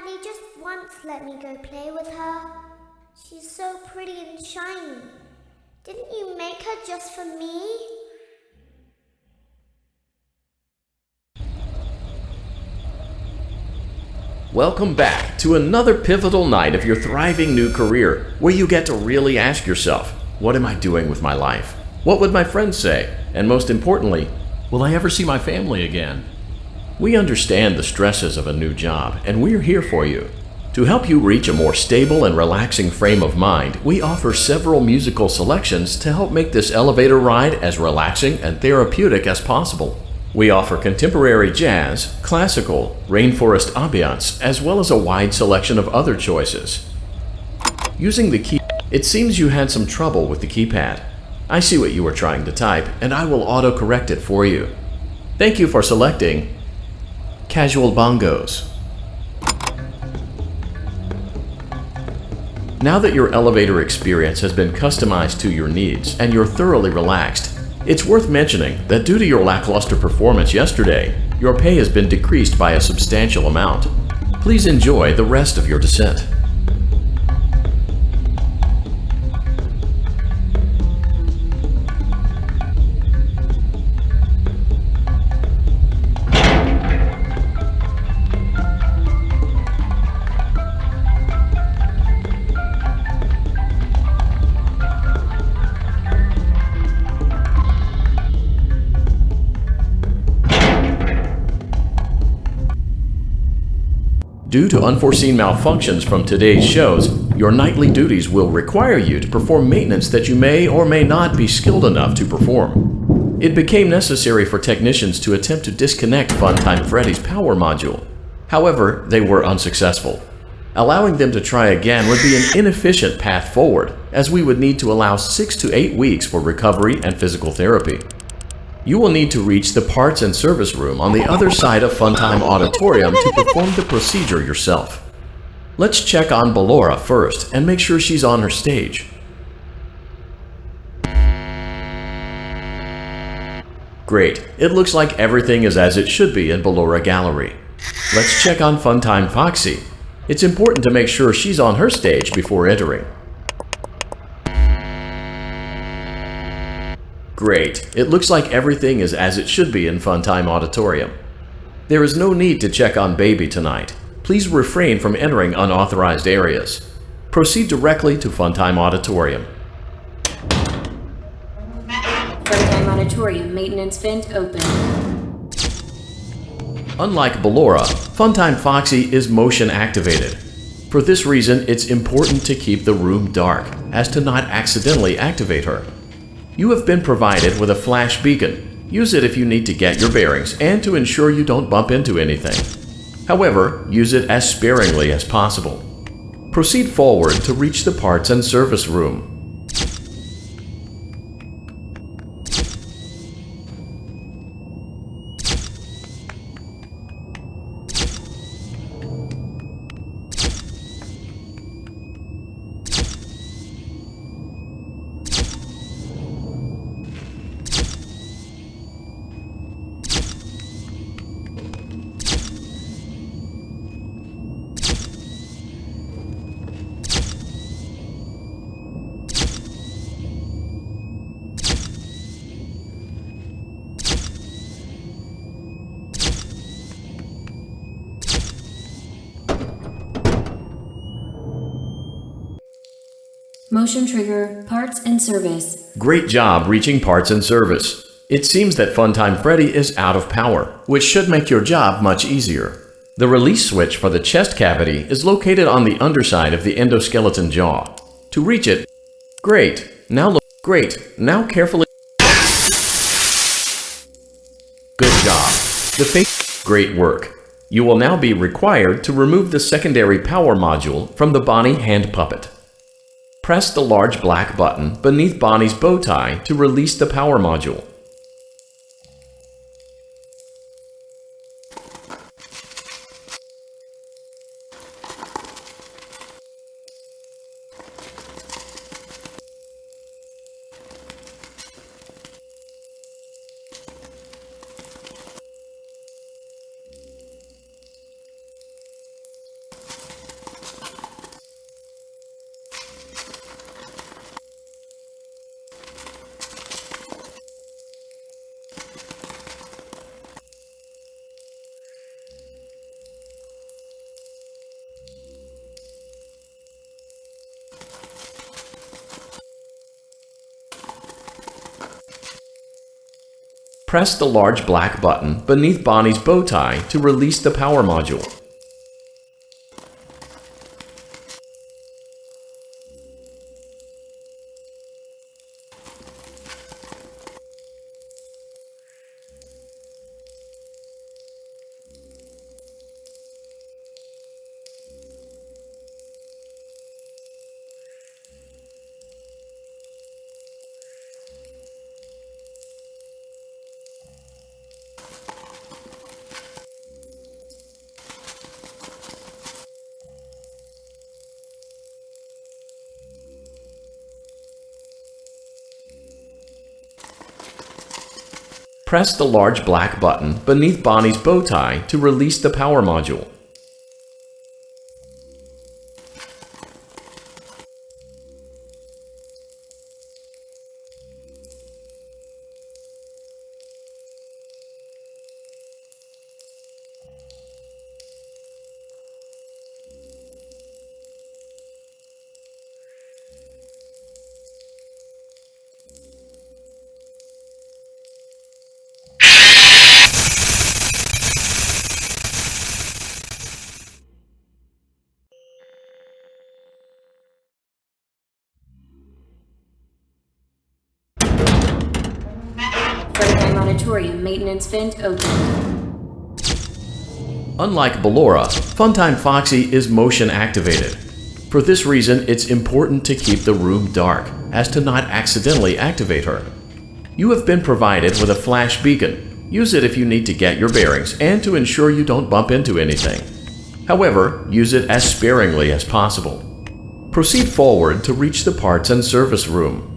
Daddy just once let me go play with her. She's so pretty and shiny. Didn't you make her just for me? Welcome back to another pivotal night of your thriving new career, where you get to really ask yourself, what am I doing with my life? What would my friends say? And most importantly, will I ever see my family again? We understand the stresses of a new job, and we're here for you. To help you reach a more stable and relaxing frame of mind, we offer several musical selections to help make this elevator ride as relaxing and therapeutic as possible. We offer contemporary jazz, classical, rainforest ambiance, as well as a wide selection of other choices. Using the key, it seems you had some trouble with the keypad. I see what you were trying to type, and I will auto-correct it for you. Thank you for selecting Casual Bongos. Now that your elevator experience has been customized to your needs and you're thoroughly relaxed, it's worth mentioning that due to your lackluster performance yesterday, your pay has been decreased by a substantial amount. Please enjoy the rest of your descent. Due to unforeseen malfunctions from today's shows, your nightly duties will require you to perform maintenance that you may or may not be skilled enough to perform. It became necessary for technicians to attempt to disconnect Funtime Freddy's power module. However, they were unsuccessful. Allowing them to try again would be an inefficient path forward, as we would need to allow 6 to 8 weeks for recovery and physical therapy. You will need to reach the parts and service room on the other side of Funtime Auditorium to perform the procedure yourself. Let's check on Ballora first and make sure she's on her stage. Great, it looks like everything is as it should be in Ballora Gallery. Let's check on Funtime Foxy. It's important to make sure she's on her stage before entering. Great. It looks like everything is as it should be in Funtime Auditorium. There is no need to check on Baby tonight. Please refrain from entering unauthorized areas. Proceed directly to Funtime Auditorium. Funtime Auditorium maintenance vent open. Unlike Ballora, Funtime Foxy is motion activated. For this reason, it's important to keep the room dark, as to not accidentally activate her. You have been provided with a flash beacon. Use it if you need to get your bearings and to ensure you don't bump into anything. However, use it as sparingly as possible. Proceed forward to reach the parts and service room. Motion trigger, parts and service. Great job reaching parts and service. It seems that Funtime Freddy is out of power, which should make your job much easier. The release switch for the chest cavity is located on the underside of the endoskeleton jaw. To reach it, great. Now carefully. Good job. Great work. You will now be required to remove the secondary power module from the Bonnie hand puppet. Press the large black button beneath Bonnie's bow tie to release the power module. Press the large black button beneath Bonnie's bow tie to release the power module. Press the large black button beneath Bonnie's bow tie to release the power module. Flight Auditorium maintenance vent open. Unlike Ballora, Funtime Foxy is motion activated. For this reason, it's important to keep the room dark, as to not accidentally activate her. You have been provided with a flash beacon. Use it if you need to get your bearings and to ensure you don't bump into anything. However, use it as sparingly as possible. Proceed forward to reach the parts and service room.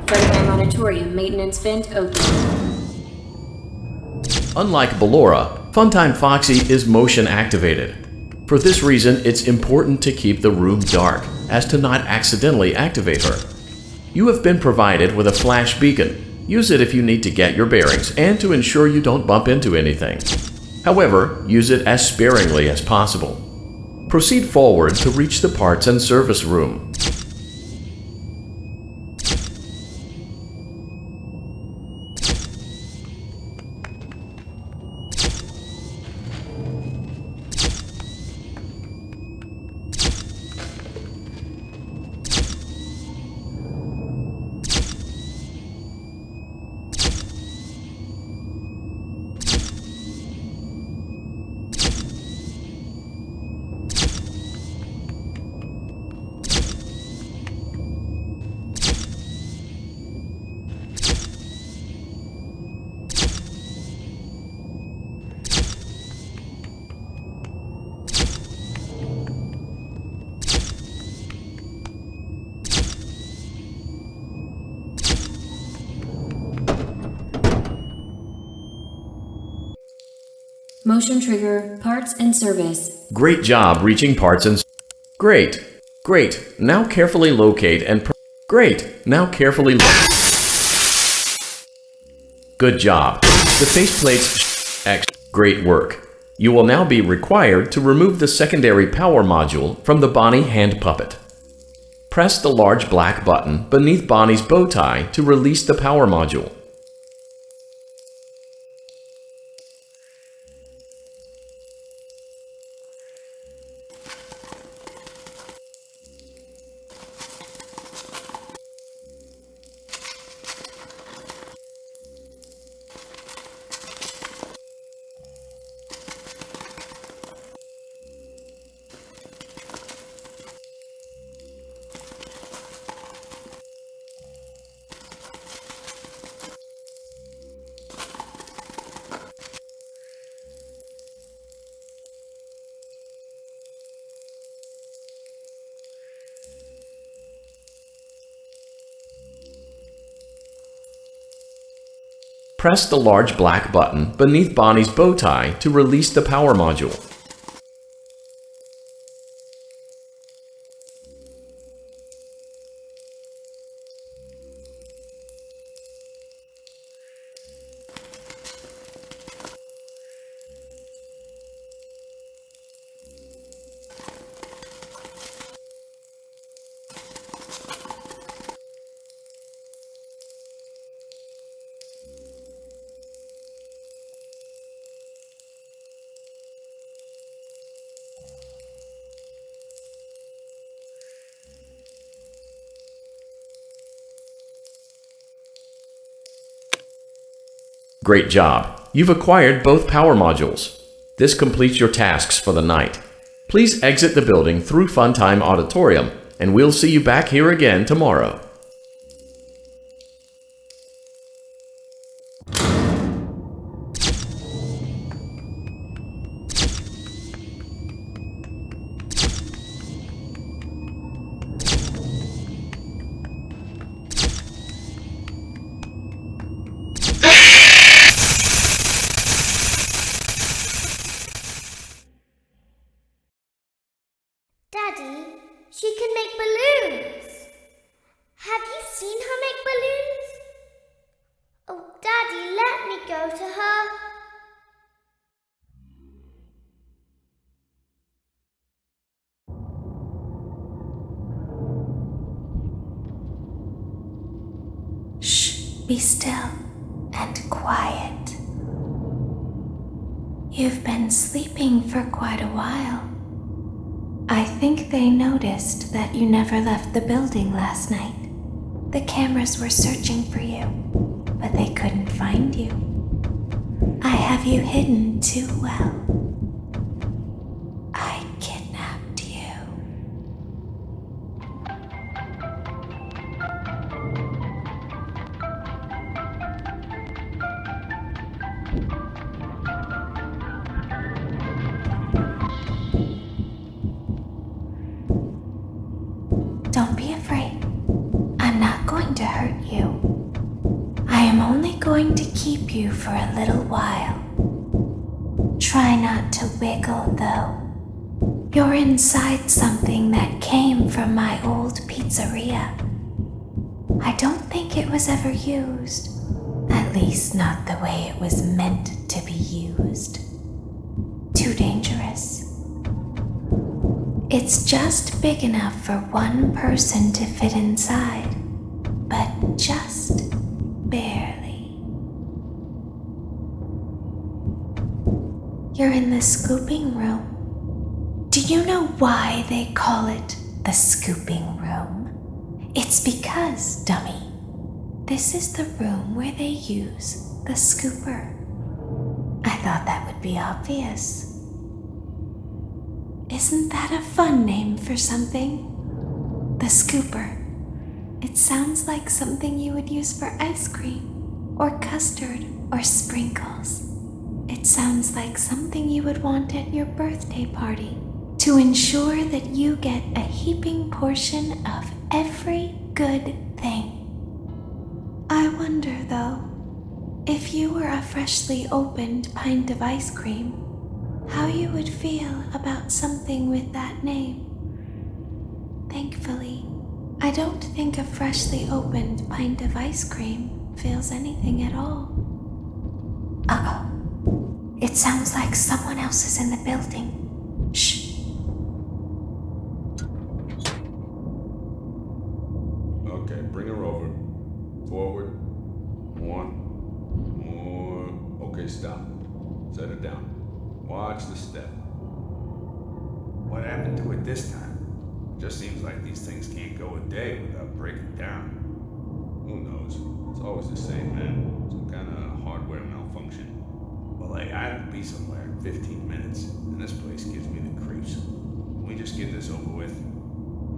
Flight Auditorium maintenance vent open. Unlike Ballora, Funtime Foxy is motion activated. For this reason, it's important to keep the room dark, as to not accidentally activate her. You have been provided with a flash beacon. Use it if you need to get your bearings and to ensure you don't bump into anything. However, use it as sparingly as possible. Proceed forward to reach the parts and service room. Motion trigger, parts and service. Great job reaching parts and... Great. Great. Now carefully locate and... Great. Now carefully... Good job. The faceplates... Great work. You will now be required to remove the secondary power module from the Bonnie hand puppet. Press the large black button beneath Bonnie's bow tie to release the power module. Press the large black button beneath Bonnie's bow tie to release the power module. Great job! You've acquired both power modules. This completes your tasks for the night. Please exit the building through Funtime Auditorium, and we'll see you back here again tomorrow. Daddy, she can make balloons. Have you seen her make balloons? Oh, Daddy, let me go to her. Shh, be still and quiet. You've been sleeping for quite a while. I think they noticed that you never left the building last night. The cameras were searching for you, but they couldn't find you. I have you hidden too well. I kidnapped you. Don't be afraid. I'm not going to hurt you. I am only going to keep you for a little while. Try not to wiggle, though. You're inside something that came from my old pizzeria. I don't think it was ever used. At least not the way it was meant to be used. Too dangerous. It's just big enough for one person to fit inside, but just barely. You're in the scooping room. Do you know why they call it the scooping room? It's because, dummy, this is the room where they use the scooper. I thought that would be obvious. Isn't that a fun name for something? The scooper. It sounds like something you would use for ice cream, or custard, or sprinkles. It sounds like something you would want at your birthday party to ensure that you get a heaping portion of every good thing. I wonder, though, if you were a freshly opened pint of ice cream, how you would feel about something with that name. Thankfully, I don't think a freshly opened pint of ice cream feels anything at all. Uh-oh. It sounds like someone else is in the building. Shh. Okay, bring her over. Forward. One. More. Okay, stop. Set her down. Watch the step. What happened to it this time? Just seems like these things can't go a day without breaking down. Who knows? It's always the same, man. Some kind of hardware malfunction. Well, I have to be somewhere in 15 minutes, and this place gives me the creeps. Can we just get this over with?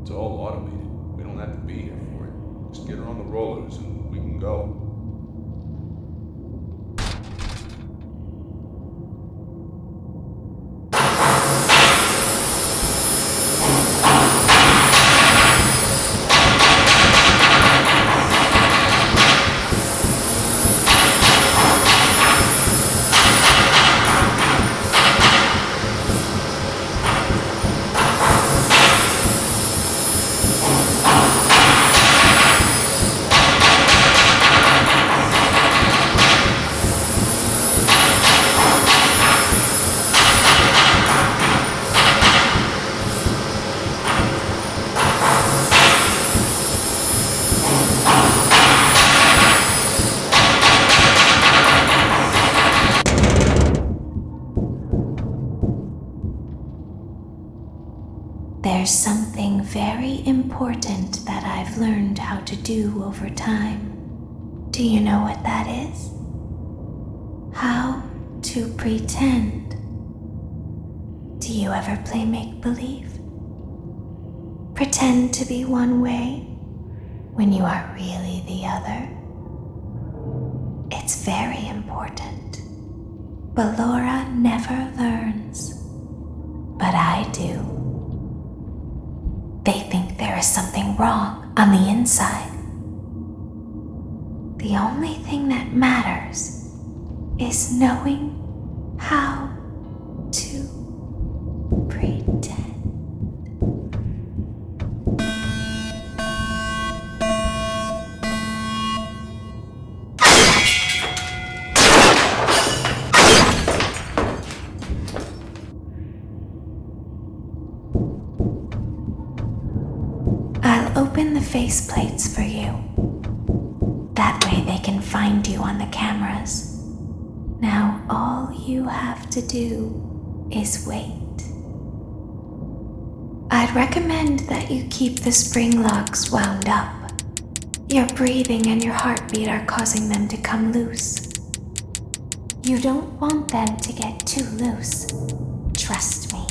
It's all automated. We don't have to be here for it. Just get her on the rollers and we can go. There's something very important that I've learned how to do over time. Do you know what that is? How to pretend. Do you ever play make-believe? Pretend to be one way when you are really the other. It's very important. But Laura never learns. But I do. They think there is something wrong on the inside. The only thing that matters is knowing how to pretend. I'll open the faceplates for you. That way they can find you on the cameras. Now all you have to do is wait. I'd recommend that you keep the spring locks wound up. Your breathing and your heartbeat are causing them to come loose. You don't want them to get too loose. Trust me.